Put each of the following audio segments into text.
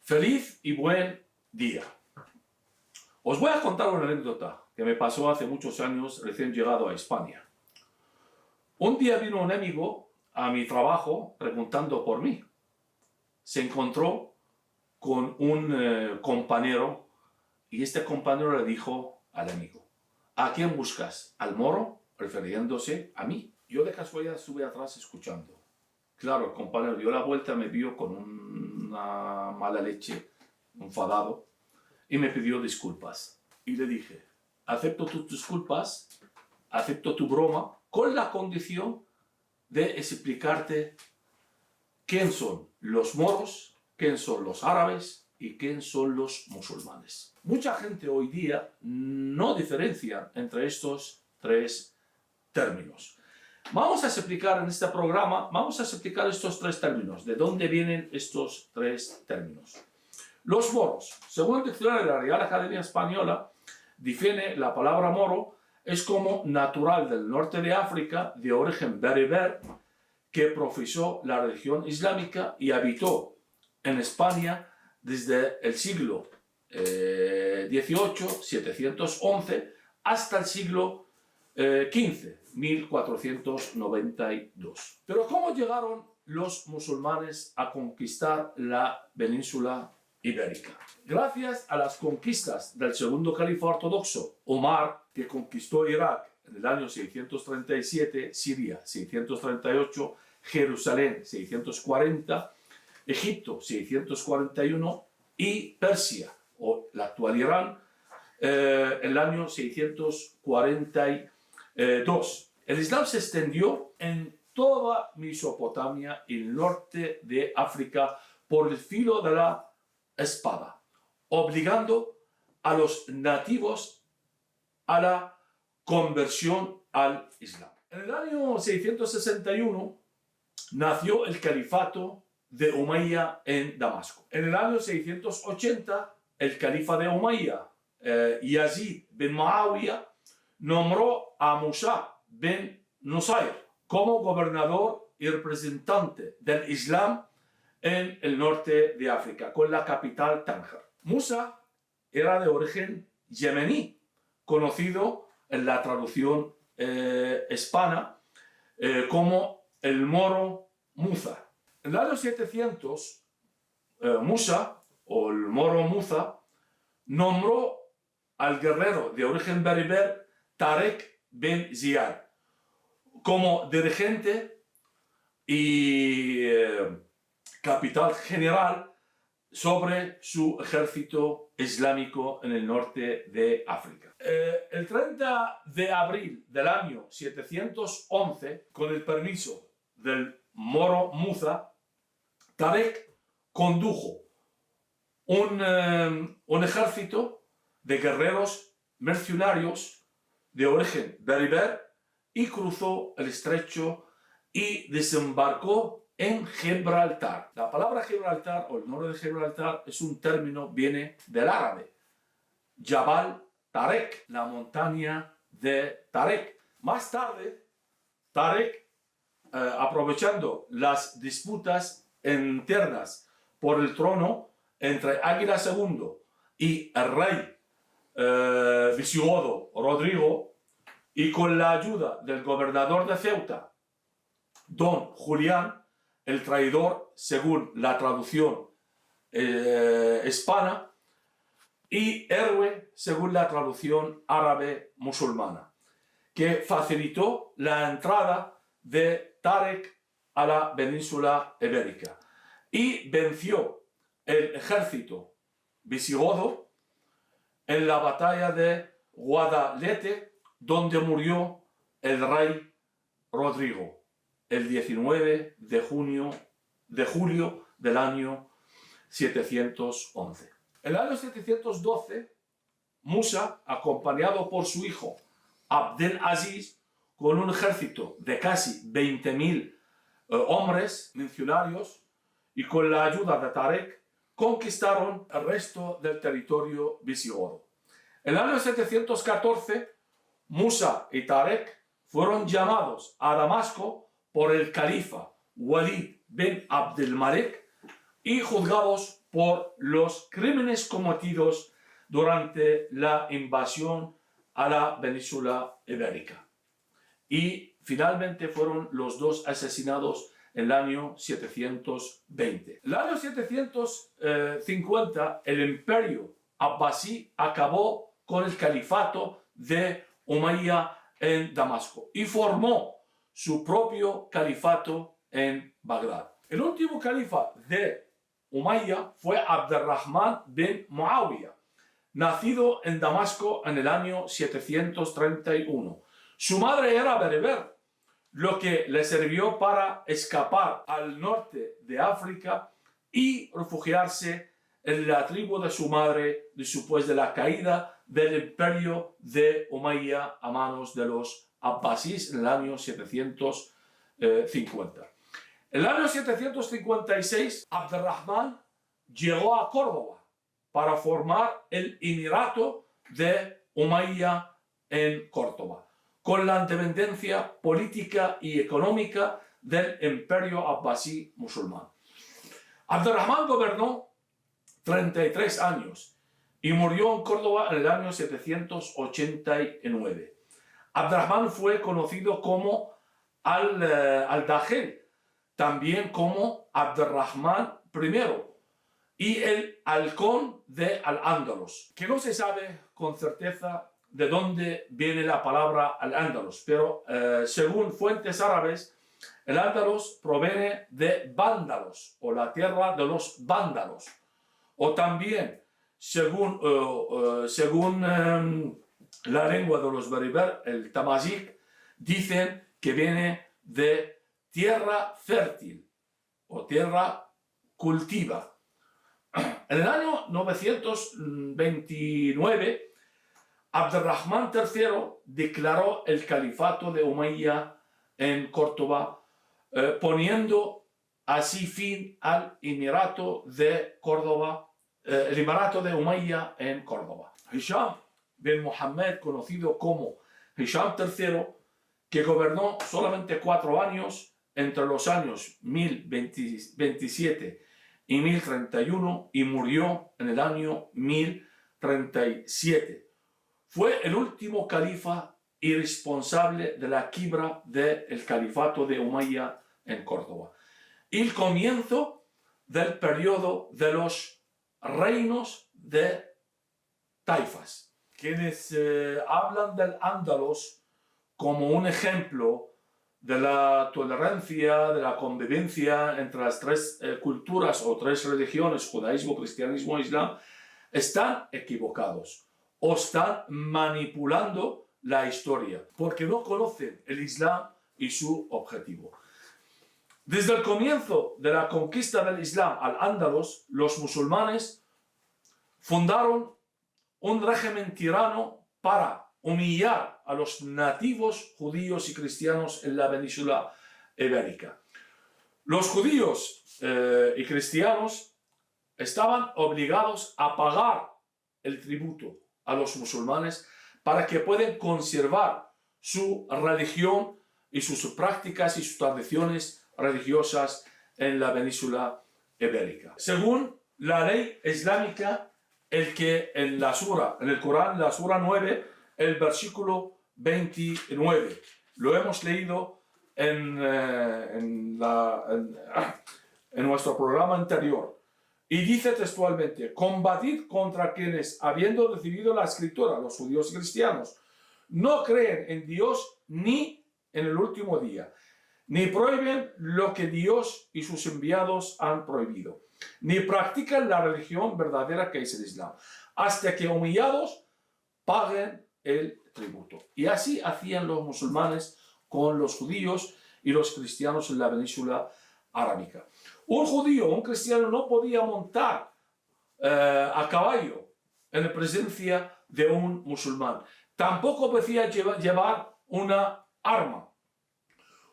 Feliz y buen día. Os voy a contar una anécdota que me pasó hace muchos años recién llegado a España. Un día vino un amigo a mi trabajo preguntando por mí. Se encontró con un compañero y este compañero le dijo al amigo: ¿a quién buscas? ¿Al moro? Refiriéndose a mí. Yo de casualidad estuve atrás escuchando. Claro, el compañero dio la vuelta, me vio con una mala leche, enfadado, y me pidió disculpas. Y le dije: acepto tus disculpas, acepto tu broma, con la condición de explicarte quién son los moros, quién son los árabes y quién son los musulmanes. Mucha gente hoy día no diferencia entre estos tres términos. Vamos a explicar en este programa, estos tres términos, de dónde vienen estos tres términos. Los moros, según el diccionario de la Real Academia Española, define la palabra moro es como natural del norte de África, de origen bereber, que profesó la religión islámica y habitó en España desde el siglo XVIII, 711, hasta el siglo XV, 1492. Pero ¿cómo llegaron los musulmanes a conquistar la península ibérica? Gracias a las conquistas del segundo califa ortodoxo, Omar, que conquistó Irak en el año 637, Siria 638, Jerusalén 640, Egipto 641 y Persia, o la actual Irán, el año 642. El Islam se extendió en toda Mesopotamia y el norte de África por el filo de la espada, obligando a los nativos a la conversión al Islam. En el año 661 nació el califato de Umayya en Damasco. En el año 680, el califa de Umayya, Yazid bin Muawiyah, nombró a Musa bin Nusayr como gobernador y representante del Islam en el norte de África, con la capital Tánger. Musa era de origen yemení, conocido en la traducción hispana como el moro Musa. En el año 700, Musa, o el moro Musa, nombró al guerrero de origen bereber Tarek bin Ziyad como dirigente y capital general sobre su ejército islámico en el norte de África. El 30 de abril del año 711, con el permiso del moro Musa, Tarek condujo un ejército de guerreros mercenarios de origen bereber y cruzó el estrecho y desembarcó en Gibraltar. La palabra Gibraltar o el nombre de Gibraltar es un término, viene del árabe, Jabal Tarek, la montaña de Tarek. Más tarde, Tarek, aprovechando las disputas internas por el trono entre Águila II y el rey visigodo Rodrigo, y con la ayuda del gobernador de Ceuta, Don Julián, el traidor según la traducción hispana, y héroe según la traducción árabe musulmana, que facilitó la entrada de Tarek a la península ibérica y venció el ejército visigodo en la batalla de Guadalete, donde murió el rey Rodrigo el 19 de julio del año 711. En el año 712, Musa, acompañado por su hijo Abdel Aziz, con un ejército de casi 20.000 hombres legionarios y con la ayuda de Tarek, conquistaron el resto del territorio visigodo. En el año 714, Musa y Tarek fueron llamados a Damasco por el califa Walid bin Abdelmalek y juzgados por los crímenes cometidos durante la invasión a la península ibérica. Y finalmente fueron los dos asesinados en el año 720. En el año 750 el imperio abbasí acabó con el califato de Umayya en Damasco y formó su propio califato en Bagdad. El último califa de Umayya fue Abd-ar-Rahman bin Muawiyah, nacido en Damasco en el año 731. Su madre era bereber, lo que le sirvió para escapar al norte de África y refugiarse en la tribu de su madre después de la caída del imperio de Umayya a manos de los abbasíes en el año 750. En el año 756, Abd-ar-Rahman llegó a Córdoba para formar el Emirato de Umayya en Córdoba, con la independencia política y económica del imperio abbasí musulmán. Abd-ar-Rahman gobernó 33 años y murió en Córdoba en el año 789. Abd-ar-Rahman fue conocido como Al-Dajjal, también como Abd-ar-Rahman I y el halcón de Al-Ándalus, que no se sabe con certeza de dónde viene la palabra Al-Ándalus, pero según fuentes árabes, el Ándalus proviene de vándalos o la tierra de los vándalos, o también según la lengua de los bereber, el tamazic, dicen que viene de tierra fértil o tierra cultiva. En el año 929, Abd-ar-Rahman III declaró el califato de Umayya en Córdoba, poniendo así fin al Emirato de Córdoba, el Emirato de Umayya en Córdoba. Hisham bin Muhammad, conocido como Hisham III, que gobernó solamente 4 años entre los años 1027 y 1031 y murió en el año 1037. Fue el último califa y responsable de la quiebra del califato de Umayya en Córdoba y el comienzo del periodo de los reinos de taifas. Quienes hablan del Ándalus como un ejemplo de la tolerancia, de la convivencia entre las 3 culturas o 3 religiones, judaísmo, cristianismo e islam, están equivocados o están manipulando la historia porque no conocen el islam y su objetivo. Desde el comienzo de la conquista del islam al Ándalus, los musulmanes fundaron un régimen tirano para humillar a los nativos judíos y cristianos en la península ibérica. Los judíos y cristianos estaban obligados a pagar el tributo a los musulmanes para que puedan conservar su religión y sus prácticas y sus tradiciones religiosas en la península ibérica. Según la ley islámica, el que en el Corán, la sura 9, el versículo 29. Lo hemos leído en nuestro programa anterior. Y dice textualmente: combatid contra quienes, habiendo recibido la escritura, los judíos y cristianos, no creen en Dios ni en el último día, ni prohíben lo que Dios y sus enviados han prohibido, ni practican la religión verdadera que es el Islam, hasta que humillados paguen el tributo. Y así hacían los musulmanes con los judíos y los cristianos en la península arábica. Un judío o un cristiano no podía montar a caballo en presencia de un musulmán. Tampoco podía llevar una arma.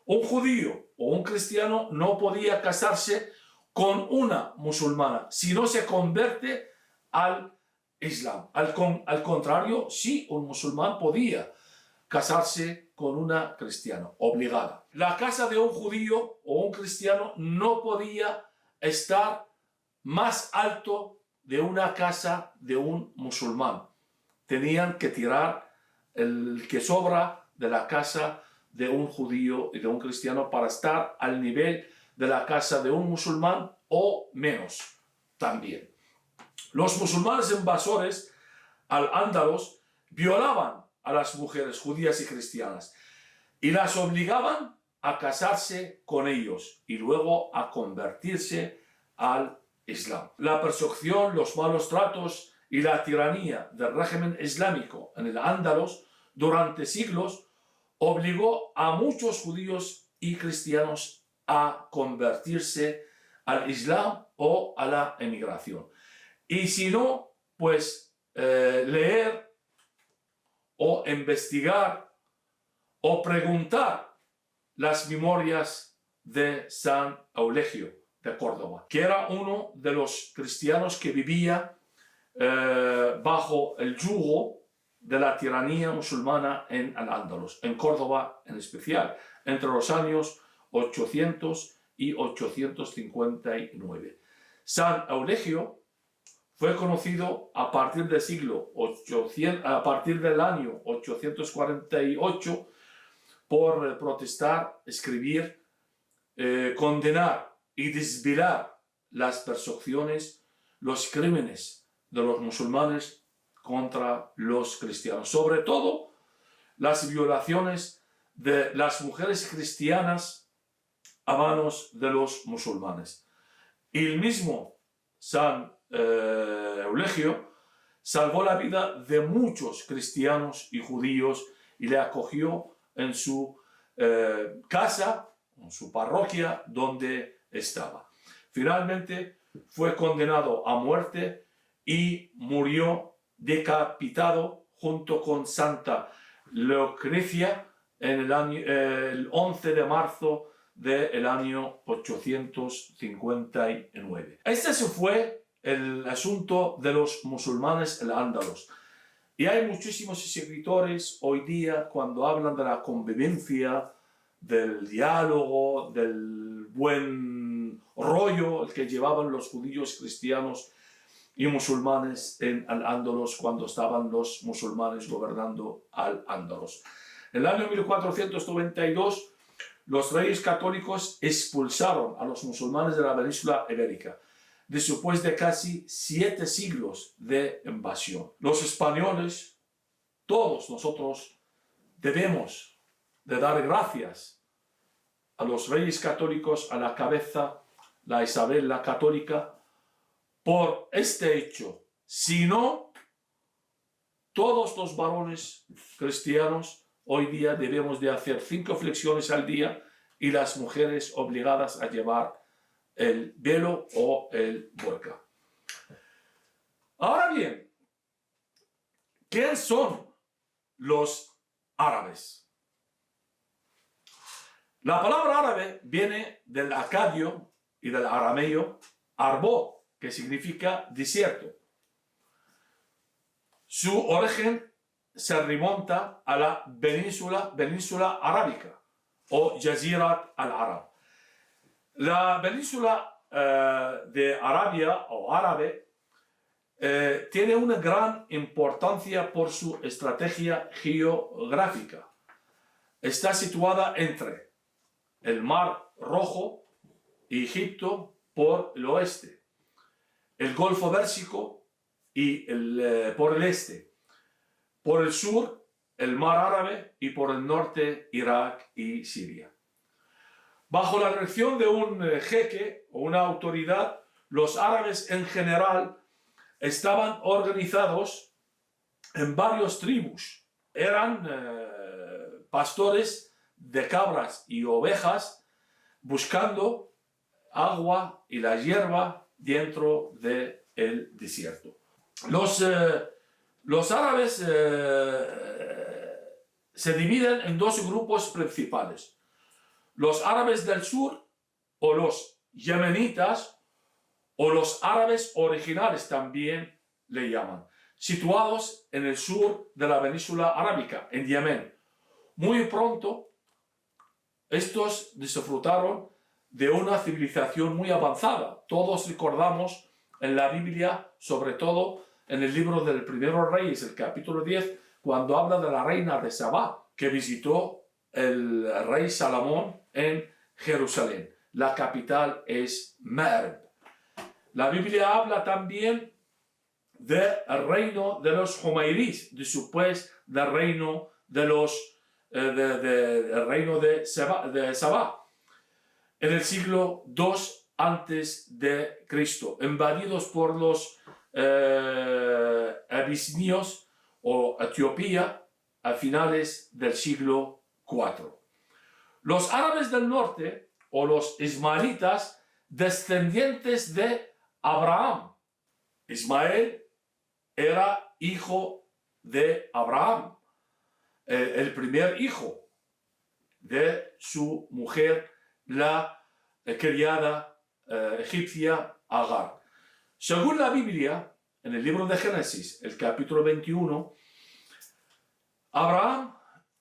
Un judío o un cristiano no podía casarse con una musulmana si no se convierte al Islam. Al contrario, sí, un musulmán podía casarse con una cristiana, obligada. La casa de un judío o un cristiano no podía estar más alto de una casa de un musulmán. Tenían que tirar el que sobra de la casa de un judío y de un cristiano para estar al nivel de la casa de un musulmán o menos también. Los musulmanes invasores al-Ándalus violaban a las mujeres judías y cristianas y las obligaban a casarse con ellos y luego a convertirse al Islam. La persecución, los malos tratos y la tiranía del régimen islámico en el Ándalus durante siglos obligó a muchos judíos y cristianos a convertirse al Islam o a la emigración. Y si no, pues leer o investigar o preguntar las memorias de San Eulegio de Córdoba, que era uno de los cristianos que vivía bajo el yugo de la tiranía musulmana en Al-Ándalus, en Córdoba en especial, entre los años 800 y 859. San Eulegio fue conocido a partir del a partir del año 848 por protestar, escribir, condenar y desvelar las persecuciones, los crímenes de los musulmanes contra los cristianos, sobre todo las violaciones de las mujeres cristianas a manos de los musulmanes. Y el mismo San Eulegio salvó la vida de muchos cristianos y judíos y le acogió en su casa, en su parroquia donde estaba. Finalmente fue condenado a muerte y murió decapitado junto con Santa Lucrecia en el 11 de marzo del año 859. Este fue el asunto de los musulmanes en Al-Ándalus. Y hay muchísimos escritores hoy día cuando hablan de la convivencia, del diálogo, del buen rollo que llevaban los judíos, cristianos y musulmanes en Al-Ándalus cuando estaban los musulmanes gobernando Al-Ándalus. En el año 1492 los reyes católicos expulsaron a los musulmanes de la península ibérica después de casi 7 siglos de invasión. Los españoles, todos nosotros, debemos de dar gracias a los reyes católicos, a la cabeza, la Isabel la Católica, por este hecho. Si no, todos los varones cristianos hoy día debemos de hacer 5 flexiones al día y las mujeres obligadas a llevar el velo o el burka. Ahora bien, ¿quiénes son los árabes? La palabra árabe viene del acadio y del arameo arbó, que significa desierto. Su origen se remonta a la península arábica o Jazirat al-Arab. La península de Arabia o árabe tiene una gran importancia por su estrategia geográfica. Está situada entre el Mar Rojo y Egipto por el oeste, el Golfo Pérsico y por el este, por el sur el Mar Árabe y por el norte Irak y Siria. Bajo la dirección de un jeque o una autoridad, los árabes en general estaban organizados en varias tribus. Eran pastores de cabras y ovejas buscando agua y la hierba dentro del desierto. Los árabes se dividen en 2 grupos principales. Los árabes del sur o los yemenitas o los árabes originales también le llaman, situados en el sur de la península arábica, en Yemen. Muy pronto estos disfrutaron de una civilización muy avanzada. Todos recordamos en la Biblia, sobre todo en el libro del Primero Reyes, el capítulo 10, cuando habla de la reina de Sabá, que visitó el rey Salomón en Jerusalén. La capital es Ma'rib. La Biblia habla también del reino de los Humayris, después del reino de los el reino de Sabá, en el siglo II antes de Cristo, invadidos por los abisinios o Etiopía a finales del siglo IV. Los árabes del norte o los ismaelitas, descendientes de Abraham. Ismael era hijo de Abraham, el primer hijo de su mujer, la criada egipcia Agar. Según la Biblia, en el libro de Génesis, el capítulo 21, Abraham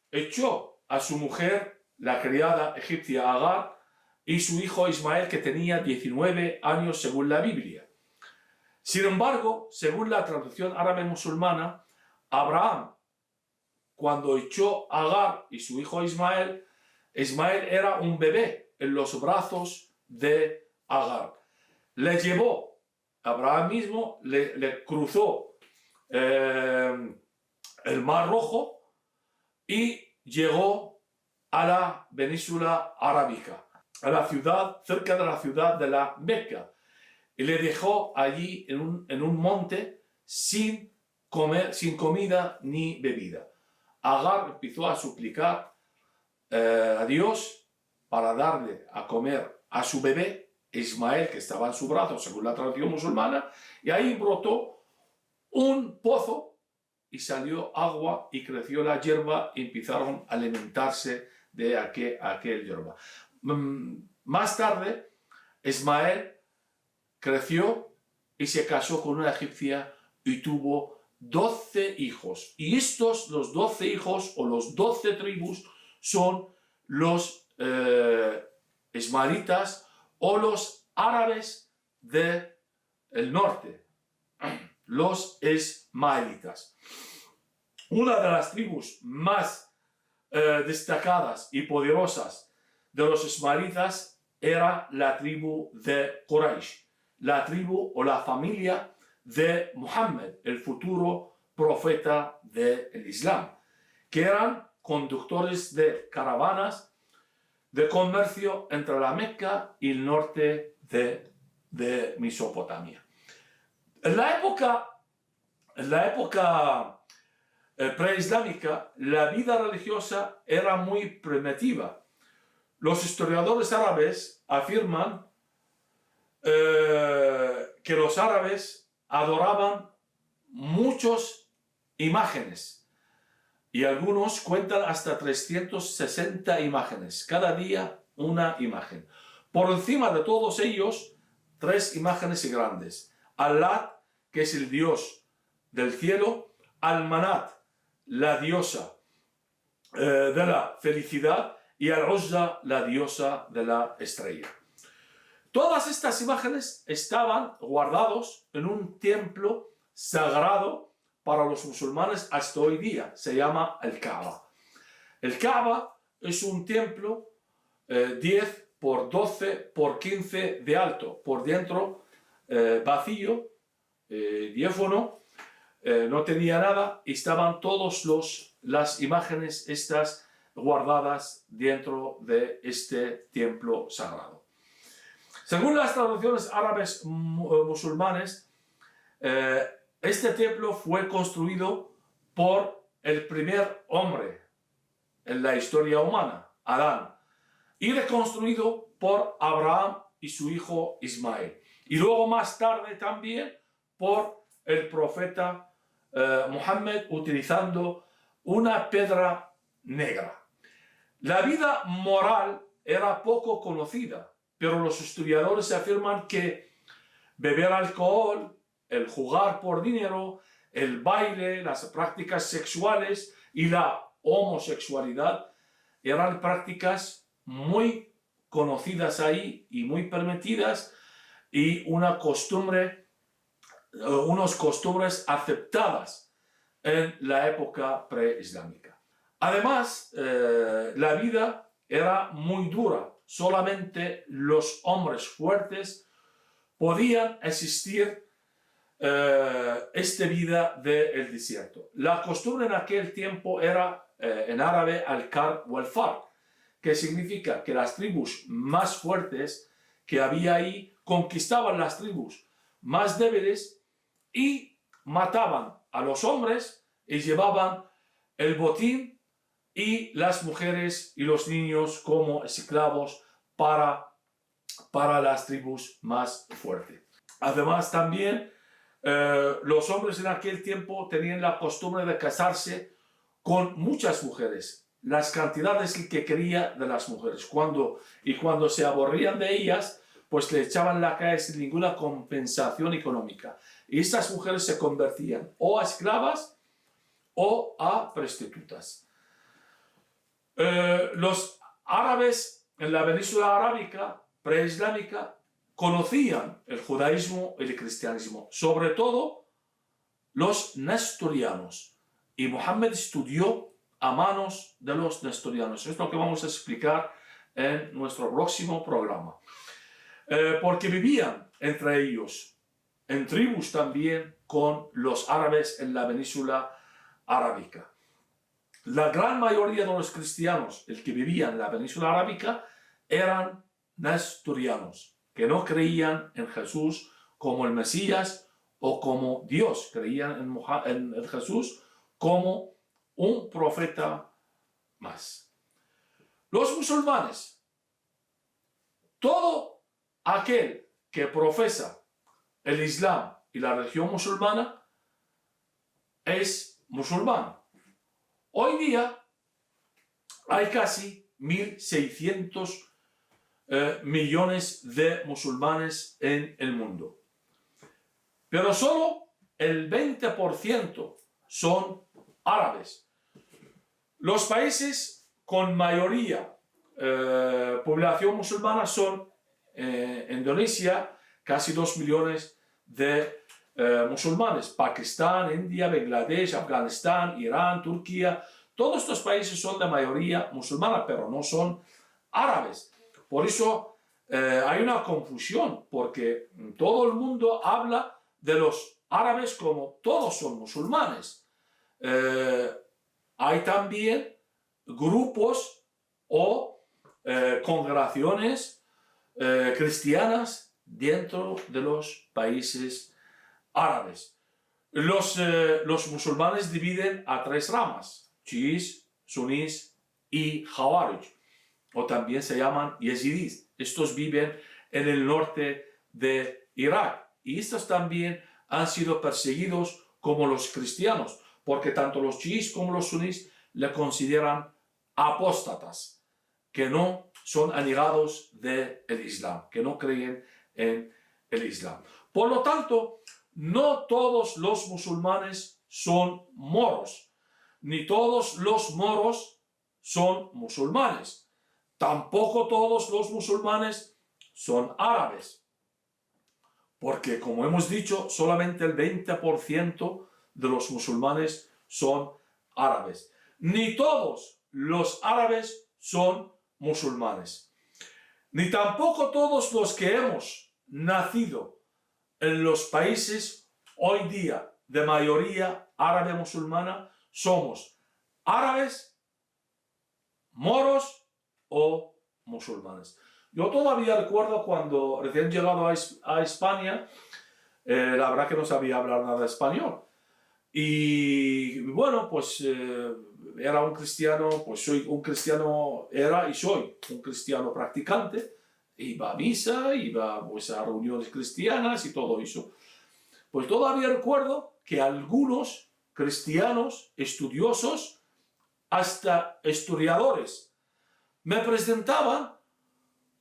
echó a su mujer, la criada egipcia Agar, y su hijo Ismael, que tenía 19 años según la Biblia. Sin embargo, según la traducción árabe musulmana, Abraham, cuando echó a Agar y su hijo Ismael, Ismael era un bebé en los brazos de Agar. Le llevó, Abraham mismo le cruzó el Mar Rojo y llegó a la península arábica, a la ciudad, cerca de la ciudad de la Meca, y le dejó allí en un monte sin comida ni bebida. Agar empezó a suplicar a Dios para darle a comer a su bebé Ismael, que estaba en su brazo, según la tradición musulmana, y ahí brotó un pozo y salió agua y creció la hierba y empezaron a alimentarse de aquel hierba. Más tarde, Ismael creció y se casó con una egipcia y tuvo 12 hijos. Y estos, los 12 hijos o los 12 tribus, son los ismaelitas o los árabes del norte, los ismaelitas. Una de las tribus más destacadas y poderosas de los ismaelitas era la tribu de Quraysh, la tribu o la familia de Muhammad, el futuro profeta del Islam, que eran conductores de caravanas de comercio entre la Meca y el norte de Mesopotamia. En la época preislámica, la vida religiosa era muy primitiva. Los historiadores árabes afirman que los árabes adoraban muchas imágenes y algunos cuentan hasta 360 imágenes, cada día una imagen. Por encima de todos ellos, 3 imágenes grandes. Allat, que es el dios del cielo, Al-Manat, la diosa de la felicidad, y Al-Uzza, la diosa de la estrella. Todas estas imágenes estaban guardados en un templo sagrado para los musulmanes hasta hoy día. Se llama el Kaaba. El Kaaba es un templo 10 por 12 por 15 de alto, por dentro vacío, diáfano, no tenía nada, y estaban todas las imágenes estas guardadas dentro de este templo sagrado. Según las traducciones árabes musulmanes, este templo fue construido por el primer hombre en la historia humana, Adán, y reconstruido por Abraham y su hijo Ismael. Y luego más tarde también por el profeta Muhammad, utilizando una piedra negra. La vida moral era poco conocida, pero los historiadores afirman que beber alcohol, el jugar por dinero, el baile, las prácticas sexuales y la homosexualidad eran prácticas muy conocidas ahí y muy permitidas, y una costumbre unas costumbres aceptadas en la época preislámica. Además, la vida era muy dura. Solamente los hombres fuertes podían existir esta vida del desierto. La costumbre en aquel tiempo era en árabe al-kar o al-far, que significa que las tribus más fuertes que había ahí conquistaban las tribus más débiles y mataban a los hombres y llevaban el botín y las mujeres y los niños como esclavos para las tribus más fuertes. Además también los hombres en aquel tiempo tenían la costumbre de casarse con muchas mujeres, las cantidades que quería de las mujeres. Cuando se aburrían de ellas, pues le echaban la calle sin ninguna compensación económica. Y estas mujeres se convertían o a esclavas o a prostitutas. Los árabes en la península arábica preislámica conocían el judaísmo y el cristianismo, sobre todo los nestorianos. Y Mohammed estudió a manos de los nestorianos. Es lo que vamos a explicar en nuestro próximo programa. Porque vivían entre ellos, en tribus también, con los árabes en la península arábica. La gran mayoría de los cristianos, el que vivían en la península arábica, eran nestorianos, que no creían en Jesús como el Mesías o como Dios, creían en Jesús como un profeta más. Los musulmanes, todo aquel que profesa el Islam y la religión musulmana es musulmán. Hoy día hay casi 1.600 millones de musulmanes en el mundo. Pero solo el 20% son árabes. Los países con mayoría población musulmana son Indonesia, casi 2 millones de musulmanes, Pakistán, India, Bangladesh, Afganistán, Irán, Turquía. Todos estos países son de mayoría musulmana, pero no son árabes. Por eso hay una confusión, porque todo el mundo habla de los árabes como todos son musulmanes. Hay también grupos o congregaciones cristianas dentro de los países árabes. Los musulmanes dividen a 3 ramas: chiíes, sunís y jawarij, o también se llaman yazidís. Estos viven en el norte de Irak y estos también han sido perseguidos como los cristianos, porque tanto los chiíes como los sunís le consideran apóstatas, que no son allegados del Islam, que no creen en el Islam. Por lo tanto, no todos los musulmanes son moros, ni todos los moros son musulmanes. Tampoco todos los musulmanes son árabes, porque, como hemos dicho, solamente el 20% de los musulmanes son árabes. Ni todos los árabes son musulmanes. Ni tampoco todos los que hemos nacido en los países hoy día de mayoría árabe musulmana somos árabes, moros o musulmanes. Yo todavía recuerdo cuando recién llegado a España, la verdad que no sabía hablar nada de español. Y bueno, pues era un cristiano, pues soy un cristiano, era y soy un cristiano practicante. Iba a misa, iba pues a reuniones cristianas y todo eso. Pues todavía recuerdo que algunos cristianos estudiosos, hasta historiadores, me presentaban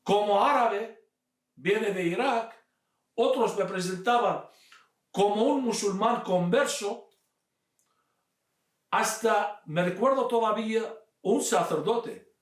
como árabe, viene de Irak. Otros me presentaban como un musulmán converso. Hasta me recuerdo todavía un sacerdote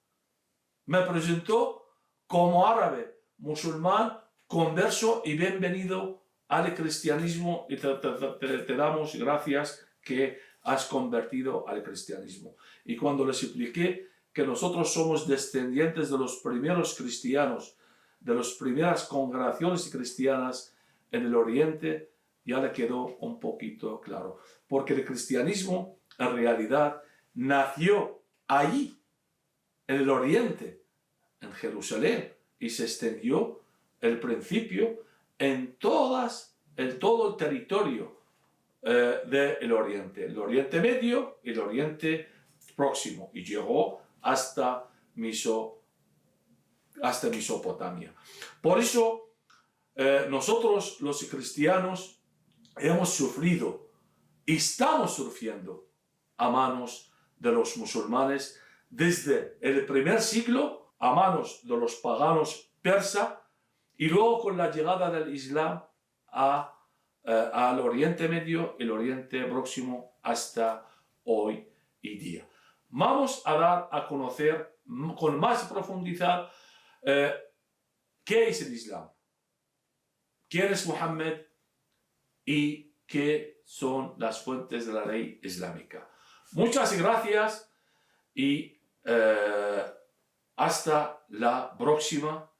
me presentó como árabe, musulmán, converso y bienvenido al cristianismo y te damos gracias que has convertido al cristianismo. Y cuando les expliqué que nosotros somos descendientes de los primeros cristianos, de las primeras congregaciones cristianas en el Oriente, ya le quedó un poquito claro. Porque el cristianismo en realidad nació allí, en el Oriente, en Jerusalén, y se extendió el principio en todo el territorio del Oriente, el Oriente Medio y el Oriente Próximo, y llegó hasta Mesopotamia. Por eso nosotros los cristianos hemos sufrido y estamos sufriendo a manos de los musulmanes desde el primer siglo, a manos de los paganos persas, y luego con la llegada del Islam al Oriente Medio y el Oriente Próximo hasta hoy y día. Vamos a dar a conocer con más profundidad qué es el Islam, quién es Muhammad y qué son las fuentes de la ley islámica. Muchas gracias y hasta la próxima.